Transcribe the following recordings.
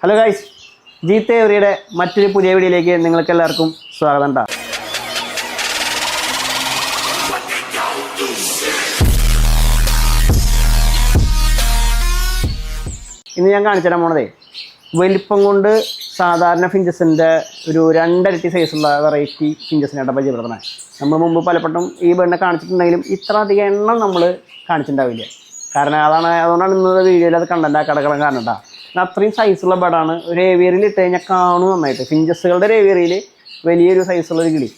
Hello guys, ജീത്ത് എവറിയുടെ മറ്റൊരു പുതിയ വീഡിയോയിലേക്ക് നിങ്ങൾക്ക് എല്ലാവർക്കും സ്വാഗതം. ഇന്ന് ഞാൻ കാണിച്ചു തരാൻ പോണതേ വലിപ്പം കൊണ്ട് സാധാരണ ഫിഞ്ചസിൻ്റെ ഒരു 2 ഇരട്ടി സൈസുള്ള വെറൈറ്റി ഫിഞ്ചസിനായിട്ട് പരിചയപ്പെടുത്തണേ. നമ്മൾ മുമ്പ് പലപ്പോഴും ഈ ബേഡിനെ കാണിച്ചിട്ടുണ്ടെങ്കിലും ഇത്ര അധികം എണ്ണം നമ്മൾ കാണിച്ചിട്ടുണ്ടാവില്ല. കാരണം അതുകൊണ്ടാണ് ഇന്നത്തെ വീഡിയോയിൽ അത് കണ്ടന്റ് ആക്കാൻ കാരണം കേട്ടോ. അത്രയും സൈസുള്ള ബേഡാണ്. ഒരു ഏവിയറിയിൽ ഇട്ട് കഴിഞ്ഞാൽ കാണും നന്നായിട്ട്. ഫിഞ്ചസുകളുടെ ഒരു ഏവിയറിയിൽ വലിയൊരു സൈസുള്ളൊരു കിളി.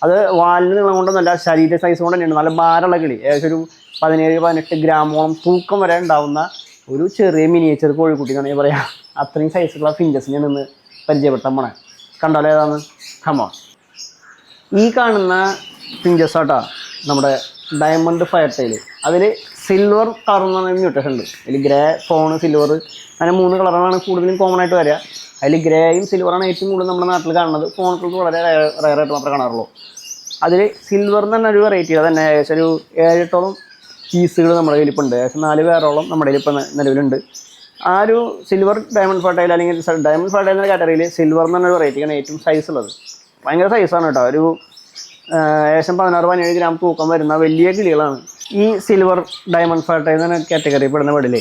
അത് വാലിന് നീളം കൊണ്ടൊന്നല്ല, ശരീര സൈസ് കൊണ്ട് തന്നെയാണ്. നല്ല ഭാരമുള്ള കിളി. ഏകദേശം ഒരു 17-18 ഗ്രാമോളം തൂക്കം വരെ ഉണ്ടാവുന്ന ഒരു ചെറിയ മിനിയേച്ചർ കോഴിക്കുട്ടി എന്നാണ് ഞാൻ പറയാം. അത്രയും സൈസുള്ള ഫിഞ്ചസ് ഞാൻ ഇന്ന് പരിചയപ്പെടുത്താൻ പോണേ. കണ്ടാലോ ഏതാണ്? കമോൺ. ഈ കാണുന്ന ഫിഞ്ചസ് ആട്ടോ നമ്മുടെ ഡയമണ്ട് ഫയർ ടൈൽ. അതിൽ സിൽവർ കളർ എന്ന് പറഞ്ഞ മ്യൂട്ടേഷൻ ഉണ്ട്. അതിൽ ഗ്രേ, ഫോൺ, സിൽവർ, അങ്ങനെ 3 കളറുകളാണ് കൂടുതലും കോമൺ ആയിട്ട് വരിക. അതിൽ ഗ്രേയും സിൽവറാണ് ഏറ്റവും കൂടുതൽ നമ്മുടെ നാട്ടിൽ കാണുന്നത്. ഫോണുകൾക്ക് വളരെ റയറായിട്ട് മാത്രമേ കാണാറുള്ളൂ. അതിൽ സിൽവർ എന്ന് പറഞ്ഞ ഒരു വെറൈറ്റി തന്നെ ഏകദേശം ഒരു 7-8ഓളം പീസുകൾ നമ്മുടെ കയ്യിൽ ഇപ്പോൾ ഉണ്ട്. ഏകദേശം 4 പേരോളം നമ്മുടെ കയ്യിൽ ഇപ്പോൾ നിലവിലുണ്ട്. ആ ഒരു സിൽവർ ഡയമണ്ട് ഫർട്ടൈൽ അല്ലെങ്കിൽ ഡയമണ്ട് ഫർട്ടൈൽ എന്ന കാറ്റഗറിയിൽ സിൽവർ എന്ന് പറഞ്ഞൊരു വെറൈറ്റിയാണ് ഏറ്റവും സൈസ് ഉള്ളത്. ഭയങ്കര സൈസാണ് കേട്ടോ. ഒരു ഏകദേശം 16-17 ഗ്രാം തൂക്കം വരുന്ന വലിയ കിളികളാണ്. ഈ സിൽവർ ഡയമണ്ട് ഫർട്ടൈൽ എന്ന കാറ്റഗറി പെടുന്ന ബേഡിൽ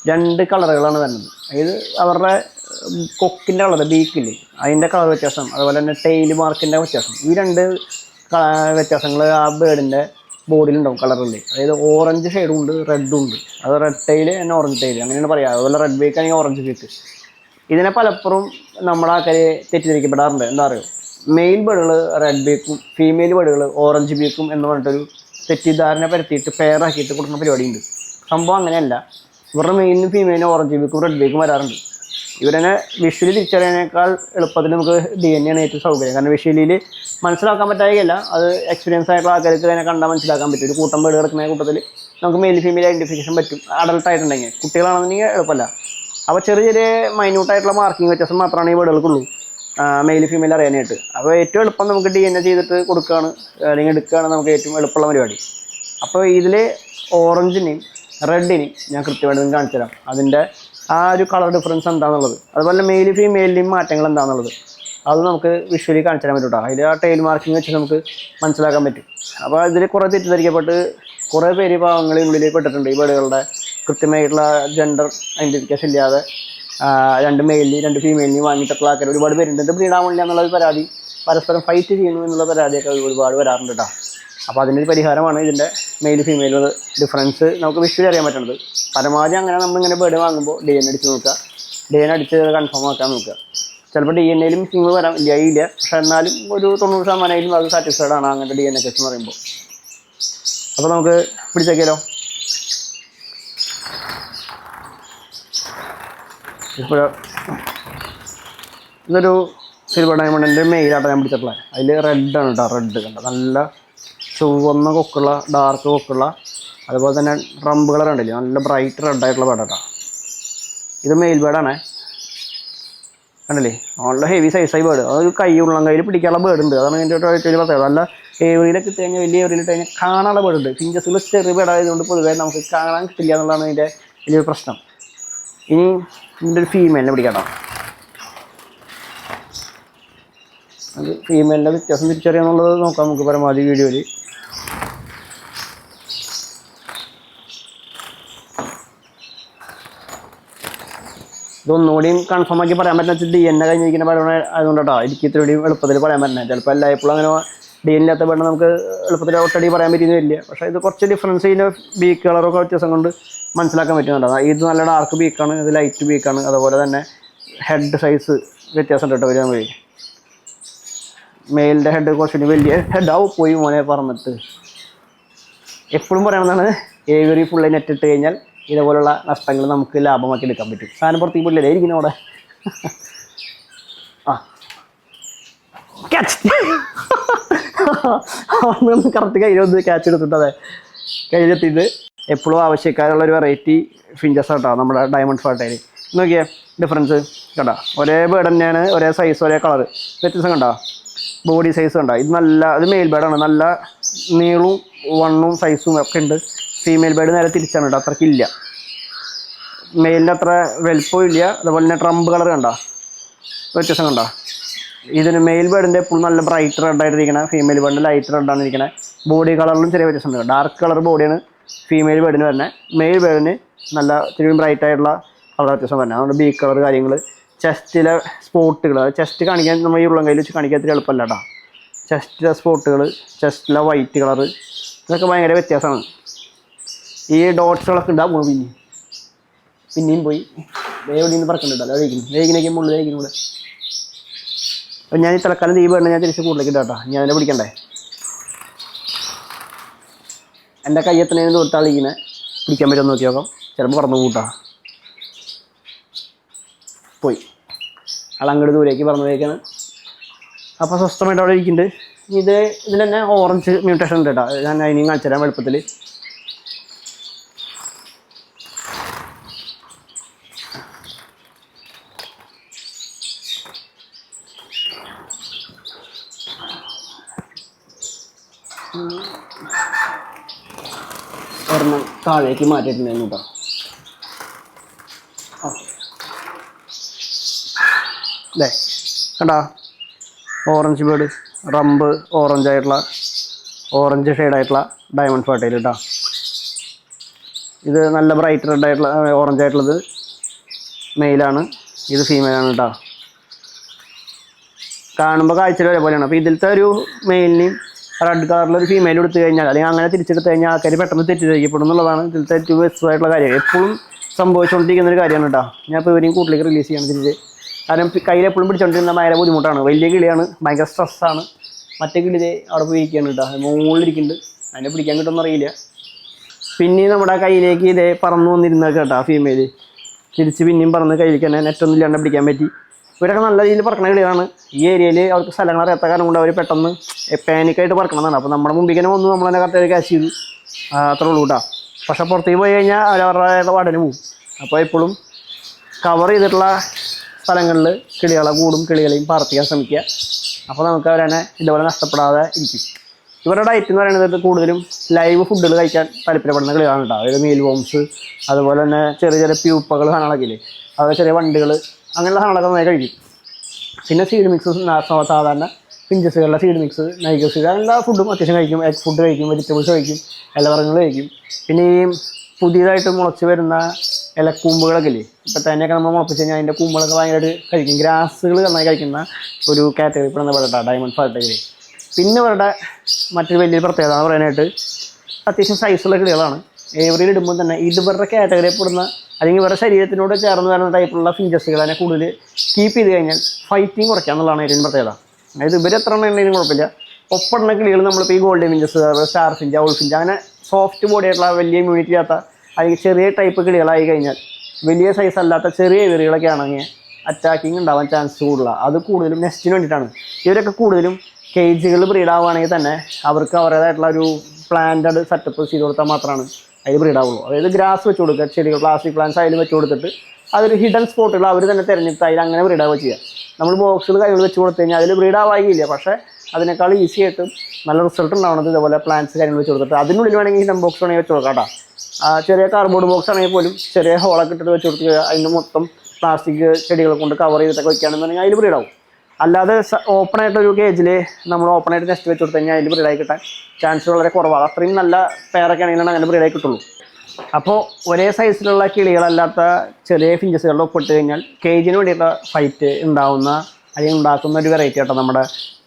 2 കളറുകളാണ് വരുന്നത്. അതായത് അവരുടെ കൊക്കിൻ്റെ കളർ, ബീക്കില്ലേ, അതിൻ്റെ കളർ വ്യത്യാസം, അതുപോലെ തന്നെ ടെയിൽ മാർക്കിൻ്റെ വ്യത്യാസം. ഈ 2 വ്യത്യാസങ്ങൾ ആ ബേഡിൻ്റെ ബോഡിയിലുണ്ടാവും കളറിൽ. അതായത് ഓറഞ്ച് ഷെയ്ഡും ഉണ്ട്, റെഡും ഉണ്ട്. അത് റെഡ് ടൈൽ തന്നെ ഓറഞ്ച് ടൈൽ അങ്ങനെയാണ് പറയുക. അതുപോലെ റെഡ് ബേക്ക് ആണെങ്കിൽ ഓറഞ്ച് ബേക്ക്. ഇതിനെ പലപ്പോഴും നമ്മളാൾക്കാർ തെറ്റിദ്ധരിക്കപ്പെടാറുണ്ട്. എന്താ പറയുക, മെയിൽ ബേഡുകൾ റെഡ് ബേക്കും ഫീമെയിൽ ബേഡുകൾ ഓറഞ്ച് ബേക്കും എന്ന് പറഞ്ഞിട്ടൊരു തെറ്റിദ്ധാരണ പരത്തിയിട്ട് പെയറാക്കിയിട്ട് കൊടുക്കുന്ന പരിപാടിയുണ്ട്. സംഭവം അങ്ങനെയല്ല. ഇവരുടെ മെയിലും ഫീമെയിലും ഓറഞ്ച് ബേക്കും റെഡ് ബേക്കും വരാറുണ്ട്. ഇവരെ വിഷ്വലി തിരിച്ചറിയാനേക്കാൾ എളുപ്പത്തിൽ നമുക്ക് DNA ആണ് ഏറ്റവും സൗകര്യം. കാരണം വിഷ്വലിയിൽ മനസ്സിലാക്കാൻ പറ്റാതെയല്ല, അത് എക്സ്പീരിയൻസ് ആയിട്ടുള്ള ആൾക്കാർക്ക് തന്നെ കണ്ടാൽ മനസ്സിലാക്കാൻ പറ്റും. ഒരു കൂട്ടം ബേഡ് കിടക്കുന്ന കൂട്ടത്തിൽ നമുക്ക് മെയിൽ ഫീമെയിൽ ഐഡൻറ്റിഫിക്കേഷൻ പറ്റും. അഡൾട്ടായിട്ടുണ്ടെങ്കിൽ. കുട്ടികളാണെന്നുണ്ടെങ്കിൽ എളുപ്പമല്ല. അപ്പോൾ ചെറിയ ചെറിയ മൈന്യൂട്ടായിട്ടുള്ള മാർക്കിംഗ് വ്യത്യാസം മാത്രമാണ് ഈ ബേഡുകൾക്കുള്ളൂ മെയിൽ ഫീമെയിൽ അറിയാനായിട്ട്. അപ്പോൾ ഏറ്റവും എളുപ്പം നമുക്ക് DNA ചെയ്തിട്ട് കൊടുക്കുകയാണ് അല്ലെങ്കിൽ എടുക്കുകയാണ് നമുക്ക് ഏറ്റവും എളുപ്പമുള്ള പരിപാടി. അപ്പോൾ ഇതിൽ ഓറഞ്ചിനെയും റെഡിനെയും ഞാൻ കൃത്യമായിട്ട് നിങ്ങൾക്ക് കാണിച്ചു തരാം. അതിൻ്റെ ആ ഒരു കളർ ഡിഫറൻസ് എന്താണെന്നുള്ളത്, അതുപോലെ മെയിൽ ഫീമെയിലിൻ്റെയും മാറ്റങ്ങൾ എന്താണെന്നുള്ളത് അത് നമുക്ക് വിഷ്വലി കാണിച്ചു തരാൻ പറ്റും കേട്ടോ. അതിൽ ആ ടൈൽ മാർക്കിംഗ് വെച്ച് നമുക്ക് മനസ്സിലാക്കാൻ പറ്റും. അപ്പോൾ ഇതിൽ കുറേ തെറ്റിദ്ധരിക്കപ്പെട്ട് കുറേ പേര് പാവങ്ങളിൽ ഉള്ളിൽ പെട്ടിട്ടുണ്ട്. ഈ ബേഡുകളുടെ കൃത്യമായിട്ടുള്ള ജെൻഡർ ഐഡൻറ്റിഫിക്കേഷൻ ഇല്ലാതെ 2 മെയിലിനെയും 2 ഫീമെയിലിനെയും വാങ്ങിയിട്ടുള്ള ആൾക്കാർ ഒരുപാട് പേരുണ്ട്. ഇത് ബ്രീഡാവില്ല എന്നുള്ളത് പരാതി, പരസ്പരം ഫൈറ്റ് ചെയ്യുന്നു എന്നുള്ള പരാതിയൊക്കെ ഒരുപാട് വരാറുണ്ട് കേട്ടോ. അപ്പോൾ അതിനൊരു പരിഹാരമാണ് ഇതിൻ്റെ മെയിൽ ഫീമെയിൽ ഡിഫറൻസ് നമുക്ക് വിഷ്വലി അറിയാൻ പറ്റുന്നത്. പരമാവധി അങ്ങനെ നമ്മളിങ്ങനെ ബേഡ് വാങ്ങുമ്പോൾ DNA അടിച്ച് നോക്കുക. DNA അടിച്ച് കൺഫേം ആക്കാൻ നോക്കുക. ചിലപ്പോൾ DNAയിലും മിസ്സിങ് വരാൻ ഇല്ല. പക്ഷേ എന്നാലും ഒരു 90% അത് സാറ്റിസ്ഫൈഡ് ആണ് അങ്ങനത്തെ DNA ടെസ്റ്റ് എന്ന് പറയുമ്പോൾ. അപ്പോൾ നമുക്ക് പിടിച്ചേക്കാലോ. ഇപ്പോൾ ഇതൊരു സിൽവർ ഡയമണ്ടിൻ്റെ മെയിലാട്ടോ ഞാൻ പിടിച്ചിട്ടുള്ളത്. അതിൽ റെഡാണ് കേട്ടോ. റെഡ് കണ്ടോ, നല്ല ചുവന്ന കൊക്കുള്ള, ഡാർക്ക് കൊക്കുള്ള, അതുപോലെ തന്നെ റമ്പ് കളർ ഉണ്ടല്ലേ, നല്ല ബ്രൈറ്റ് റെഡായിട്ടുള്ള ബേഡാട്ടോ. ഇത് മെയിൽ ബേഡാണേ. കണ്ടല്ലേ, നല്ല ഹെവി സൈസായി ബേഡ്. അതൊരു ഉള്ളം കയ്യിൽ പിടിക്കാനുള്ള ബേഡ് ഉണ്ട്. അതാണ് എൻ്റെ ഏറ്റവും പ്രത്യേകത. നല്ല ഏവറിയിലൊക്കെ ഇട്ട് കഴിഞ്ഞാൽ, വലിയ ഏവറിയിൽ ഇട്ട് കഴിഞ്ഞാൽ കാണാനുള്ള ബേഡ് ഉണ്ട്. ഫിഞ്ചസുകൾ ചെറിയ ബേഡായതുകൊണ്ട് പൊതുവേ നമുക്ക് കാണാൻ കിട്ടില്ല എന്നുള്ളതാണ് ഇതിൻ്റെ വലിയൊരു പ്രശ്നം. ഇനി ഇതിൻ്റെ ഒരു ഫീമെയിലിനെ പിടിക്കാട്ടോ. അത് ഫീമെയിലിൻ്റെ വ്യത്യാസം തിരിച്ചറിയാന്നുള്ളത് നോക്കാം നമുക്ക് പരമാവധി വീഡിയോയിൽ. ഇതൊന്നുകൂടിയും കൺഫേം ആക്കി പറയാൻ പറ്റുന്ന DNA കഴിഞ്ഞിരിക്കുന്ന പഴം ആയതുകൊണ്ടാട്ടോ എനിക്ക് ഇത്രയും എളുപ്പത്തിൽ പറയാൻ പറ്റുന്നത്. ചിലപ്പോൾ എല്ലായ്പ്പോഴും അങ്ങനെ DNA ഇല്ലാത്ത പെണ്ണ് നമുക്ക് എളുപ്പത്തിൽ ഒട്ടടി പറയാൻ പറ്റുന്ന വരില്ല. പക്ഷേ ഇത് കുറച്ച് ഡിഫറൻസ് ചെയ്യുന്ന ബീക്ക് കളറൊക്കെ വ്യത്യാസം കൊണ്ട് മനസ്സിലാക്കാൻ പറ്റുന്നുണ്ടോ. ഇത് നല്ല ഡാർക്ക് ബീക്കാണ്, ഇത് ലൈറ്റ് ബീക്കാണ്. അതുപോലെ തന്നെ ഹെഡ് സൈസ് വ്യത്യാസം കേട്ടോ വരാൻ വഴി. മെയിലിൻ്റെ ഹെഡ് കുറച്ചുകൂടി വലിയ ഹെഡാവും. പോയി മോനെ പറഞ്ഞിട്ട് എപ്പോഴും പറയണമെന്നാണ്, ഏവറി ഫുള്ള് നെറ്റ് ഇട്ട് കഴിഞ്ഞാൽ ഇതേപോലുള്ള നഷ്ടങ്ങൾ നമുക്ക് ലാഭമാക്കി എടുക്കാൻ പറ്റും. സാധനം പുറത്തേക്ക് പോയില്ലേ ഇരിക്കുന്ന അവിടെ. ആ ക്യാച്ച് കറക്റ്റ് കയ്യിലൊന്ന് ക്യാച്ച് എടുത്തിട്ട് അതെ കയ്യിലെത്തിയിട്ട് എപ്പോഴും ആവശ്യക്കാരുള്ളൊരു വെറൈറ്റി ഫിഞ്ചസ് കേട്ടോ നമ്മുടെ ഡയമണ്ട് ഫർട്ടൈൽ. നോക്കിയേ ഡിഫറൻസ് കേട്ടോ. ഒരേ ബേഡ് തന്നെയാണ്, ഒരേ സൈസ്, ഒരേ കളർ, വ്യത്യാസം കണ്ടോ. ബോഡി സൈസ് കണ്ടോ. ഇത് മെയിൽ ബേഡാണ്. നല്ല നീളവും വണ്ണവും സൈസും ഒക്കെ ഉണ്ട്. ഫീമെയിൽ ബേഡ് നേരെ തിരിച്ചാണ് കേട്ടോ, അത്രയ്ക്കില്ല. മെയിലിൻ്റെ അത്ര വലുപ്പവും ഇല്ല. അതുപോലെ തന്നെ ട്രംപ് കളർ കണ്ടോ, വ്യത്യാസം കണ്ടോ. ഇതിന് മെയിൽ ബേഡിൻ്റെ എപ്പോഴും നല്ല ബ്രൈറ്റ് റെഡായിട്ടിരിക്കണേ, ഫീമെയിൽ ബേഡിൻ്റെ ലൈറ്റ് റെഡാണ് ഇരിക്കണേ. ബോഡി കളറിലും ചെറിയ വ്യത്യാസമുണ്ട്. ഡാർക്ക് കളർ ബോഡിയാണ് ഫീമെയിൽ ബേഡിന് വരുന്നത്. മെയിൽ ബേഡിന് നല്ല ഇത്തിരി ബ്രൈറ്റ് ആയിട്ടുള്ള കളർ വ്യത്യാസം വരുന്നത്. അതുകൊണ്ട് ബീ കളർ കാര്യങ്ങൾ, ചെസ്റ്റിലെ സ്പോട്ടുകൾ, ചെസ്റ്റ് കാണിക്കാൻ നമ്മൾ ഈ ഉള്ളം കയ്യിൽ വെച്ച് കാണിക്കാൻ ഇത്തിരി എളുപ്പമല്ല കേട്ടോ. ചെസ്റ്റിലെ സ്പോട്ടുകൾ, ചെസ്റ്റിലെ വൈറ്റ് കളർ, ഇതൊക്കെ ഭയങ്കര വ്യത്യാസമാണ്. ഈ ഡോട്ട്സുകളൊക്കെ ഉണ്ടാവും. പിന്നെയും പോയി എവിടെ നിന്ന് പറക്കുന്നുണ്ടല്ലോ, വേഗിനേക്ക് മുകളിൽ വേഗിനും കൂടെ. അപ്പം ഞാൻ ഈ തലക്കാലം ഈ ബേഡിനെ ഞാൻ തിരിച്ച് കൂടുതലേക്ക് ഇട്ടാം കേട്ടോ. ഞാൻ അതിനെ പിടിക്കണ്ടേ. എൻ്റെ കയ്യെത്തണേന്ന് തൊട്ടാൾ ഇങ്ങനെ പിടിക്കാൻ പറ്റുമെന്ന് നോക്കി നോക്കാം. ചിലപ്പോൾ പറന്നു കൂട്ടാ പോയി ആളങ്ങോട്ട് ദൂരേക്ക് പറന്നു പോയേക്കാണ്. അപ്പോൾ സ്വസ്ഥമായിട്ട് അവിടെ ഇരിക്കുന്നുണ്ട്. ഇതിൽ തന്നെ ഓറഞ്ച് മ്യൂട്ടേഷൻ ഉണ്ട് കേട്ടോ. ഞാൻ അതിനെയും കാണിച്ചു തരാം എളുപ്പത്തിൽ. ഒരെണ്ണം താഴേക്ക് മാറ്റിയിട്ടുണ്ടായിരുന്നു കേട്ടോ. അല്ലേ കണ്ടാ, ഓറഞ്ച് ബേഡ്, റംബ് ഓറഞ്ച് ആയിട്ടുള്ള, ഓറഞ്ച് ഷെയ്ഡായിട്ടുള്ള ഡയമണ്ട് ഫാട്ടയിൽ കേട്ടോ. ഇത് നല്ല ബ്രൈറ്റ് റെഡ് ആയിട്ടുള്ള ഓറഞ്ച് ആയിട്ടുള്ളത് മെയിലാണ്, ഇത് ഫീമെയിലാണ് കേട്ടോ. കാണുമ്പോൾ കാഴ്ചയിൽ ഒരേപോലെയാണ്. അപ്പോൾ ഇതിലത്തെ ഒരു മെയിലിനെയും റെഡ് കളറിലൊരു ഫീമെയിൽ എടുത്തു കഴിഞ്ഞാൽ, അല്ലെങ്കിൽ അങ്ങനെ തിരിച്ചെടുത്ത് കഴിഞ്ഞാൽ ആൾക്കാർ പെട്ടെന്ന് തെറ്റിദ്ധരിക്കപ്പെടും എന്നുള്ളതാണ് ഇതിലത്തെ ഏറ്റവും വ്യക്തമായിട്ടുള്ള കാര്യം. എപ്പോഴും സംഭവിച്ചുകൊണ്ടിരിക്കുന്ന ഒരു കാര്യമാണ് കേട്ടോ. ഞാൻ ഇപ്പോൾ ഇവരെയും കൂട്ടിലേക്ക് റിലീസ് ചെയ്യണം തിരിച്ച്. കാരണം കയ്യിൽ എപ്പോഴും പിടിച്ചുകൊണ്ടിരുന്ന ഭയങ്കര ബുദ്ധിമുട്ടാണ്. വലിയ കിളിയാണ്, ഭയങ്കര സ്ട്രെസ്സാണ്. മറ്റേ കിളി അവിടെ പോയി ഇരിക്കുകയാണ് കേട്ടോ, മുകളിലിരിക്കുന്നുണ്ട്. അതിനെ പിടിക്കാൻ കിട്ടുമെന്ന് അറിയില്ല. പിന്നെ നമ്മുടെ കയ്യിലേക്ക് ഇതേ പറന്നു വന്നിരുന്നത് കേട്ടോ ഫീമെയിൽ. തിരിച്ച് പിന്നെയും പറന്ന് കയ്യിലേക്ക് തന്നെ നെറ്റൊന്നും ഇല്ലാണ്ട് പിടിക്കാൻ പറ്റി. ഇവരൊക്കെ നല്ല രീതിയിൽ പറക്കണ കിളികളാണ്. ഈ ഏരിയയിൽ അവർക്ക് സ്ഥലങ്ങൾ അറിയാത്ത കാരണം കൊണ്ട് അവർ പെട്ടെന്ന് പാനിക്കായിട്ട് പറക്കണമെന്നാണ്. അപ്പോൾ നമ്മുടെ മുമ്പിൽ തന്നെ വന്ന് നമ്മൾ തന്നെ കറക്റ്റായിട്ട് ക്യാച്ച് ചെയ്തു, അത്രേ ഉള്ളൂ കേട്ടോ. പക്ഷേ പുറത്തേക്ക് പോയി കഴിഞ്ഞാൽ അവരവരുടെ വാർഡിന് പോകും. അപ്പോൾ എപ്പോഴും കവർ ചെയ്തിട്ടുള്ള സ്ഥലങ്ങളിൽ കിളികളെ കൂടും കിളികളെയും പാർപ്പിക്കാൻ ശ്രമിക്കുക. അപ്പോൾ നമുക്ക് അവരെ ഇതുപോലെ നഷ്ടപ്പെടാതെ ഇരിക്കും. ഇവരുടെ ഡയറ്റ് എന്ന് പറയുന്നത് കൂടുതലും ലൈവ് ഫുഡുകൾ കഴിക്കാൻ താല്പര്യപ്പെടുന്ന കിളികളാണ് കേട്ടോ. അതായത് മീൽ വോംസ്, അതുപോലെ തന്നെ ചെറിയ ചെറിയ പ്യൂപ്പകൾ സാധനങ്ങളൊക്കെ ഇല്ലേ, അതുപോലെ ചെറിയ വണ്ടുകൾ, അങ്ങനെയുള്ള സാധനങ്ങളൊക്കെ നന്നായി കഴിക്കും. പിന്നെ സീഡ് മിക്സ്, സാധാരണ പിഞ്ചസുകളുടെ സീഡ് മിക്സ്, നൈഗർ സീഡ്, എല്ലാ ഫുഡും അത്യാവശ്യം കഴിക്കും. എഗ് ഫുഡ് കഴിക്കും, വെജിറ്റബിൾസ് കഴിക്കും, ഇലവർഗ്ഗങ്ങൾ കഴിക്കും. പിന്നെ ഈ പുതിയതായിട്ട് മുളച്ച് വരുന്ന ഇലക്കൂമ്പുകളൊക്കെ ഇല്ലേ, ഇപ്പം തന്നെയൊക്കെ നമ്മൾ മുളപ്പിച്ച് കഴിഞ്ഞാൽ അതിൻ്റെ കൂമ്പുകളൊക്കെ ഭയങ്കരമായിട്ട് കഴിക്കും. ഗ്രാസുകൾ നന്നായി കഴിക്കുന്ന ഒരു കാറ്റഗറി പെടുന്ന പെടട്ടാ ഡയമണ്ട് ഫാട്ടഗറി. പിന്നെ ഇവരുടെ മറ്റൊരു വലിയ പ്രത്യേകത എന്ന് പറയാനായിട്ട് അത്യാവശ്യം സൈസുള്ള കിളികളാണ്. ഏവറിയിൽ ഇടുമ്പോൾ തന്നെ ഇവരുടെ കാറ്റഗറിയിൽ പെടുന്ന അല്ലെങ്കിൽ ഇവരുടെ ശരീരത്തിനോട് ചേർന്ന് വരുന്ന ടൈപ്പിലുള്ള ഫിഞ്ചസുകൾ അതിനെ കൂടുതൽ കീപ്പ് ചെയ്ത് കഴിഞ്ഞാൽ ഫൈറ്റിങ് കുറയ്ക്കുക എന്നുള്ളതാണ് ഏറ്റവും പ്രത്യേകത. അതായത് ഇവർ എത്ര എണ്ണം ഉണ്ടെങ്കിലും കുഴപ്പമില്ല. ഒപ്പടുന്ന കിളികൾ നമ്മളിപ്പോൾ ഈ golden finches, star Finch, owl Finch, അങ്ങനെ സോഫ്റ്റ് ബോഡി ആയിട്ടുള്ള വലിയ ഇമ്മ്യൂണിറ്റി ഇല്ലാത്ത അല്ലെങ്കിൽ ചെറിയ ടൈപ്പ് കിളികളായി കഴിഞ്ഞാൽ, വലിയ സൈസ് അല്ലാത്ത ചെറിയ ഇവറുകളൊക്കെ ആണെങ്കിൽ അറ്റാക്കിങ് ഉണ്ടാവാൻ ചാൻസ് കൂടുതല. അത് കൂടുതലും നെസ്റ്റിന് വേണ്ടിയിട്ടാണ്. ഇവരൊക്കെ കൂടുതലും കേജുകൾ ബ്രീഡാവുകയാണെങ്കിൽ തന്നെ അവർക്ക് അവരുടേതായിട്ടുള്ള ഒരു പ്ലാന്റഡ് സെറ്റപ്പ് ചെയ്ത് കൊടുത്താൽ മാത്രമാണ് അതിൽ ബ്രീഡാവുള്ളൂ. അതായത് ഗ്രാസ് വെച്ച് കൊടുക്കുക, ചെടികൾ, പ്ലാസ്റ്റിക് പ്ലാന്റ്സ് അതിൽ വെച്ച് കൊടുത്തിട്ട് അതൊരു ഹിഡൻ സ്പോട്ടുകൾ അവർ തന്നെ തിരഞ്ഞെടുത്ത് അതിൽ അങ്ങനെ ബ്രീഡാവുക ചെയ്യുക. നമ്മൾ ബോക്സുകൾ കൈകൾ വെച്ച് കൊടുത്തു കഴിഞ്ഞാൽ അതിൽ ബ്രീഡാവാകില്ല. പക്ഷേ അതിനേക്കാൾ ഈസി ആയിട്ടും നല്ല റിസൾട്ട് ഉണ്ടാവുന്നത് ഇതുപോലെ പ്ലാന്റ്സ് കാര്യങ്ങൾ വെച്ച് കൊടുത്തിട്ട് അതിനുള്ളിൽ വേണമെങ്കിൽ ഹിഡൻ ബോക്സ് വേണമെങ്കിൽ വെച്ച് കൊടുക്കാം കേട്ടോ. ചെറിയ കാർഡ്ബോർഡ് ബോക്സ് ആണെങ്കിൽ പോലും ചെറിയ ഹോളൊക്കെ ഇട്ടിട്ട് വെച്ച് കൊടുക്കുക. അതിൻ്റെ മൊത്തം പ്ലാസ്റ്റിക് ചെടികളെ കൊണ്ട് കവർ ചെയ്തിട്ടൊക്കെ വയ്ക്കുകയാണെന്നുണ്ടെങ്കിൽ അതിൽ ബ്രീഡാവും. അല്ലാതെ ഓപ്പൺ ആയിട്ടൊരു കേജിൽ നമ്മൾ ഓപ്പൺ ആയിട്ട് നെസ്റ്റ് വെച്ച് കൊടുത്തു കഴിഞ്ഞാൽ അതിൽ ബ്രീഡായി കിട്ടാൻ ചാൻസ് വളരെ കുറവാണ്. അത്രയും നല്ല പെയറൊക്കെ ആണെങ്കിലാണ് അങ്ങനെ ബ്രീഡായി കിട്ടുള്ളൂ. അപ്പോൾ ഒരേ സൈസിലുള്ള കിളികളല്ലാത്ത ചെറിയ ഫിഞ്ചസുകളിൽ ഒപ്പിട്ട് കഴിഞ്ഞാൽ കേജിന് വേണ്ടിയിട്ടുള്ള ഫൈറ്റ് ഉണ്ടാവുന്ന അല്ലെങ്കിൽ ഉണ്ടാക്കുന്ന ഒരു വെറൈറ്റി ആട്ടോ നമ്മുടെ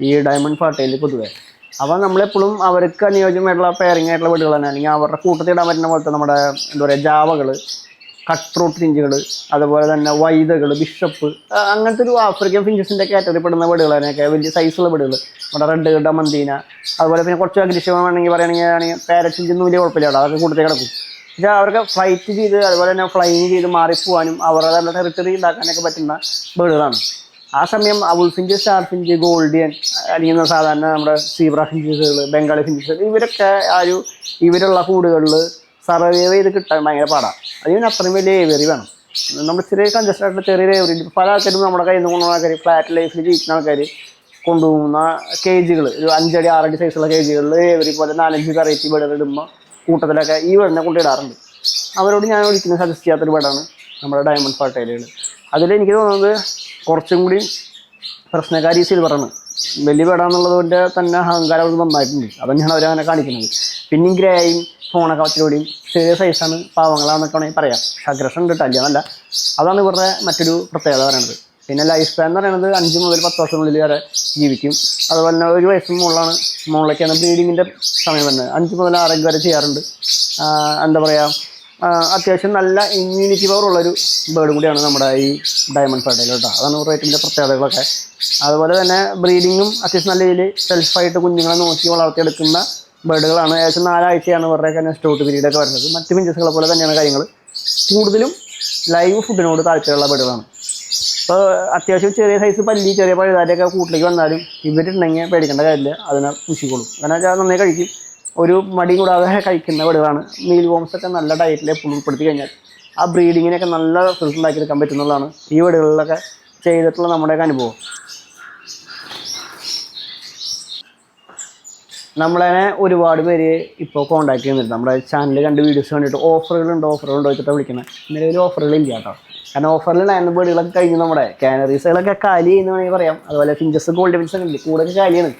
ഈ ഡയമണ്ട് ഫാട്ടയിൽ പൊതുവെ. അപ്പോൾ നമ്മളെപ്പോഴും അവർക്ക് അനുയോജ്യമായിട്ടുള്ള പെയറിംഗ് ആയിട്ടുള്ള വീടുകൾ തന്നെ, അല്ലെങ്കിൽ അവരുടെ കൂട്ടത്തിൽ ഇടാൻ പറ്റുന്ന പോലത്തെ നമ്മുടെ എന്താ പറയുക ജാവകൾ, കട്ട് ഫ്രൂട്ട് ഫിഞ്ചുകൾ, അതുപോലെ തന്നെ വൈതകൾ, ബിഷപ്പ്, അങ്ങനത്തെ ഒരു ആഫ്രിക്കൻ ഫിഞ്ചസിൻ്റെ കാറ്റഗറി പെടുന്ന വീടുകൾ തന്നെയൊക്കെ വലിയ സൈസുള്ള വീടുകൾ, നമ്മുടെ റെഡ് ഗഡ, മന്ദീന, അതുപോലെ പിന്നെ കുറച്ച് അഗ്രിഷമാണെങ്കിൽ പറയുകയാണെങ്കിൽ പാരറ്റ് ഫിഞ്ചൊന്നും വലിയ കുഴപ്പമില്ല കേട്ടോ, അതൊക്കെ കൂടുതൽ കിടക്കും. പക്ഷേ അവർക്ക് ഫ്ലൈറ്റ് ചെയ്ത് അതുപോലെ തന്നെ ഫ്ലൈങ് ചെയ്ത് മാറിപ്പോവാനും അവരുടെ ടെറിട്ടറി ഉണ്ടാക്കാനൊക്കെ പറ്റുന്ന വീടുകളാണ്. ആ സമയം ഔൾ ഫിഞ്ച്, സ്റ്റാർ ഫിഞ്ച്, ഗോൾഡിയൻ, അല്ലെങ്കിൽ സാധാരണ നമ്മുടെ സീബ്ര ഫിഞ്ചസുകൾ, ബംഗാളി ഫിഞ്ചസുകൾ, ഇവരൊക്കെ ഇവരുള്ള കൂടുകളിൽ സർവൈവ് ചെയ്ത് കിട്ടാൻ ഭയങ്കര പാടാണ്. അതിന് അത്രയും വലിയ ഏവറി വേണം. നമ്മൾ ചെറിയ കൺജസ്റ്റഡ് ആയിട്ടുള്ള ചെറിയ ഏവറി പല ആൾക്കാരും നമ്മുടെ കയ്യിൽ നിന്ന് കൊണ്ടുപോകുന്ന ആൾക്കാർ, ഫ്ലാറ്റ് ലൈഫിൽ ജീവിക്കുന്ന ആൾക്കാർ കൊണ്ടുപോകുന്ന കേജുകൾ, ഒരു 5 അടി 6 അടി സൈസുള്ള കേജുകളിൽ ഏവറി പോലെ 4-5 വെറൈറ്റി ബേഡുകൾ ഇടുമ്പോൾ കൂട്ടത്തിലൊക്കെ ഈ ബേഡിനെ കൊണ്ടിടാറുണ്ട്. അവരോട് ഞാൻ ഒരിക്കലും സജസ്റ്റ് ചെയ്യാത്തൊരു ബേഡാണ്. നമ്മുടെ ഡയമണ്ട് ഫർട്ടൈലുകൾ. അതിലെനിക്ക് തോന്നുന്നത് കുറച്ചും കൂടി പ്രശ്നക്കാരി സിൽവറാണ്. വലിയ പേടാന്നുള്ളതിൻ്റെ തന്നെ അഹങ്കാരം അവർ നന്നായിട്ടുണ്ട്. അത് തന്നെയാണ് അവരങ്ങനെ കാണിക്കുന്നത്. പിന്നെയും ഗ്രേയും ഫോണൊക്കെ വച്ചിലൂടെയും ചെറിയ സൈസാണ്, പാവങ്ങളാണെന്നൊക്കെ വേണമെങ്കിൽ പറയാം. പക്ഷെ അഗ്രഷൻ ഉണ്ട്, അല്ല. അതാണ് ഇവരുടെ മറ്റൊരു പ്രത്യേകത പറയുന്നത്. പിന്നെ ലൈഫ് സ്പാൻ എന്ന് പറയുന്നത് 5 മുതൽ 10 വർഷത്തിനുള്ളിൽ വരെ ജീവിക്കും. അതുപോലെ തന്നെ 1 വയസ്സിന് മുകളിലേക്കാണ് ബ്രീഡിങ്ങിൻ്റെ സമയം വരുന്നത്. 5 മുതൽ 6 വരെ ചെയ്യാറുണ്ട്. എന്താ പറയുക, അത്യാവശ്യം നല്ല ഇമ്മ്യൂണിറ്റി പവർ ഉള്ളൊരു ബേർഡ് കൂടിയാണ് നമ്മുടെ ഈ ഡയമണ്ട് ഫർട്ടൈൽ കേട്ടോ. അതാണ് ഇവരുടെ ഏറ്റവും പ്രത്യേകതകളൊക്കെ. അതുപോലെ തന്നെ ബ്രീഡിങ്ങും അത്യാവശ്യം നല്ല രീതിയിൽ സെൽഫായിട്ട് കുഞ്ഞുങ്ങളെ നോക്കി വളർത്തിയെടുക്കുന്ന ബേർഡുകളാണ്. ഏകദേശം 4 ആഴ്ചയാണ് ഇവരുടെയൊക്കെ നെസ്റ്റോട്ട് പീരീഡൊക്കെ വരുന്നത്. മറ്റ് ഫിഞ്ചസുകളെ പോലെ തന്നെയാണ് കാര്യങ്ങൾ. കൂടുതലും ലൈവ് ഫുഡിനോട് താല്പര്യമുള്ള ബേർഡുകളാണ്. ഇപ്പോൾ അത്യാവശ്യം ചെറിയ സൈസ് പല്ലി, ചെറിയ പഴുതാരൊക്കെ കൂട്ടിലേക്ക് വന്നാലും ഇവരുണ്ടെങ്കിൽ പേടിക്കേണ്ട കാര്യമില്ല, അതിനെ പുഷിക്കോളും. കാരണം വെച്ചാൽ നന്നായി കഴിക്കും. ഒരു മടി കൂടാതെ കഴിക്കുന്ന ബേർഡുകളാണ്. മീൽ വോംസൊക്കെ നല്ല ഡയറ്റിൽ എപ്പോഴും ഉൾപ്പെടുത്തി കഴിഞ്ഞാൽ ആ ബ്രീഡിങ്ങിനൊക്കെ നല്ല റിസൾട്ട് ഉണ്ടാക്കിയെടുക്കാൻ പറ്റുന്നതാണ് ഈ ബേർഡുകളിലൊക്കെ ചെയ്തിട്ടുള്ള നമ്മുടെയൊക്കെ അനുഭവം. നമ്മളെ ഒരുപാട് പേര് ഇപ്പോൾ കോൺടാക്ട് ചെയ്യുന്നുണ്ട്. നമ്മുടെ ചാനൽ കണ്ട് വീഡിയോസ് കണ്ടിട്ട് ഓഫറുകളുണ്ടോ വെച്ചിട്ട് വിളിക്കുന്നത്. നിലവിൽ ഓഫറുകളില്ല കേട്ടോ. കാരണം ഓഫറിൽ ഉണ്ടായിരുന്ന ബേർഡുകളൊക്കെ കഴിഞ്ഞ് നമ്മുടെ കാനറീസുകളൊക്കെ കാലി എന്ന് വേണമെങ്കിൽ പറയാം. അതുപോലെ ഫിഞ്ചസ്, ഗോൾഡ് ഫിൻസ് ഒക്കെ ഉണ്ട്, കൂടുതൽ കാലിയാണ്.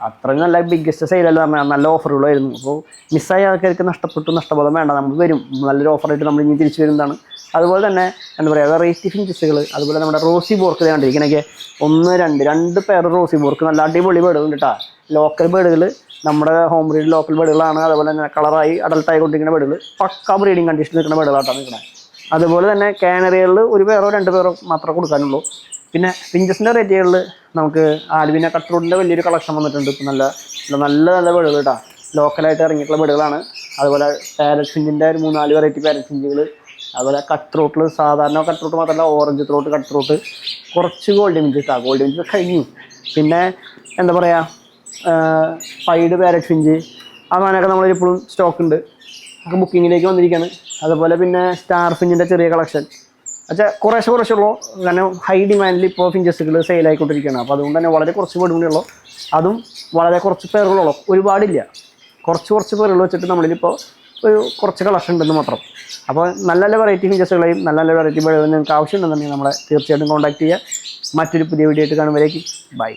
അത്രയും നല്ല ബിഗ്ഗസ്റ്റ് സെയിലല്ല പറഞ്ഞാൽ നല്ല ഓഫറുകളായിരുന്നു. അപ്പോൾ മിസ്സായ ആൾക്കാർക്ക് നഷ്ടബോധം വേണ്ട, നമ്മൾ വരും നല്ലൊരു ഓഫറായിട്ട് നമ്മൾ ഇനി തിരിച്ചു വരുന്നതാണ്. അതുപോലെ തന്നെ എന്താ പറയുക, വെറൈറ്റി ഫിഞ്ചസുകൾ, അതുപോലെ നമ്മുടെ റോസി ബോർക്ക് കണ്ടിരിക്കണൊക്കെ 1, 2 പേർ റോസി ബോർക്ക് നല്ല അടിപൊളി ബേർഡുകൾ കേട്ടോ. ലോക്കൽ ബേർഡുകൾ, നമ്മുടെ ഹോം ബ്രീഡ് ലോക്കൽ ബേർഡുകളാണ്. അതുപോലെ തന്നെ കളറായി അഡൾട്ടായി കൊണ്ടിരിക്കുന്ന ബേർഡുകൾ, പക്ക ബ്രീഡിങ് കണ്ടീഷനിൽ നിൽക്കുന്ന ബേർഡുകളായിട്ടാണ് നിൽക്കുന്നത്. അതുപോലെ തന്നെ കാനറികളിൽ 1 പേരോ 2 പേരോ മാത്രമേ കൊടുക്കാനുള്ളൂ. പിന്നെ ഫിഞ്ചസിൻ്റെ റേറ്റുകളിൽ നമുക്ക് ആൽബിന കട്ട്റൂട്ടിൻ്റെ വലിയൊരു കളക്ഷൻ വന്നിട്ടുണ്ട്. ഇപ്പം നല്ല ബേർഡുകൾ കേട്ടോ, ലോക്കലായിട്ട് ഇറങ്ങിയിട്ടുള്ള ബേർഡുകളാണ്. അതുപോലെ പാരറ്റ് ഫിഞ്ചിൻ്റെ ഒരു 3-4 വെറൈറ്റി പാരറ്റ് ഫിഞ്ചുകൾ. അതുപോലെ കട്ട്റൂട്ടിൽ സാധാരണ കട്ട്റൂട്ട് മാത്രമല്ല, ഓറഞ്ച് ത്രോട്ട്, കട്ട്റൂട്ട്, കുറച്ച് ഗോൾഡ് ഫിഞ്ച് കഴിഞ്ഞു. പിന്നെ എന്താ പറയുക, പൈഡ് പാരറ്റ് ഫിഞ്ച്, അങ്ങനെയൊക്കെ നമ്മളിപ്പോഴും സ്റ്റോക്ക് ഉണ്ട്, ഒക്കെ ബുക്കിങ്ങിലേക്ക് വന്നിരിക്കുകയാണ്. അതുപോലെ പിന്നെ സ്റ്റാർ ഫിഞ്ചിൻ്റെ ചെറിയ കളക്ഷൻ വെച്ചാൽ കുറേശ്ശെ ഉള്ളൂ. കാരണം ഹൈ ഡിമാൻഡിൽ ഇപ്പോൾ ഫിഞ്ചസുകൾ സെയിലായിക്കൊണ്ടിരിക്കുകയാണ്. അപ്പോൾ അതുകൊണ്ട് തന്നെ വളരെ കുറച്ച് ബേർഡ് കൂടിയുള്ളൂ. അതും വളരെ കുറച്ച് പേരുകളുള്ളൂ, ഒരുപാടില്ല. കുറച്ച് പേരുകൾ വെച്ചിട്ട് നമ്മളിലിപ്പോൾ കുറച്ച് കളക്ഷൻ ഉണ്ടെന്ന് മാത്രം. അപ്പോൾ നല്ല വെറൈറ്റി ഫിഞ്ചസുകളെയും നല്ല വെറൈറ്റി ബേർഡുകളും നിങ്ങൾക്ക് ആവശ്യമുണ്ടെന്നുണ്ടെങ്കിൽ നമ്മളെ തീർച്ചയായിട്ടും കോൺടാക്ട് ചെയ്യുക. മറ്റൊരു പുതിയ വീഡിയോ ആയിട്ട് കാണുമ്പോഴേക്കും ബൈ.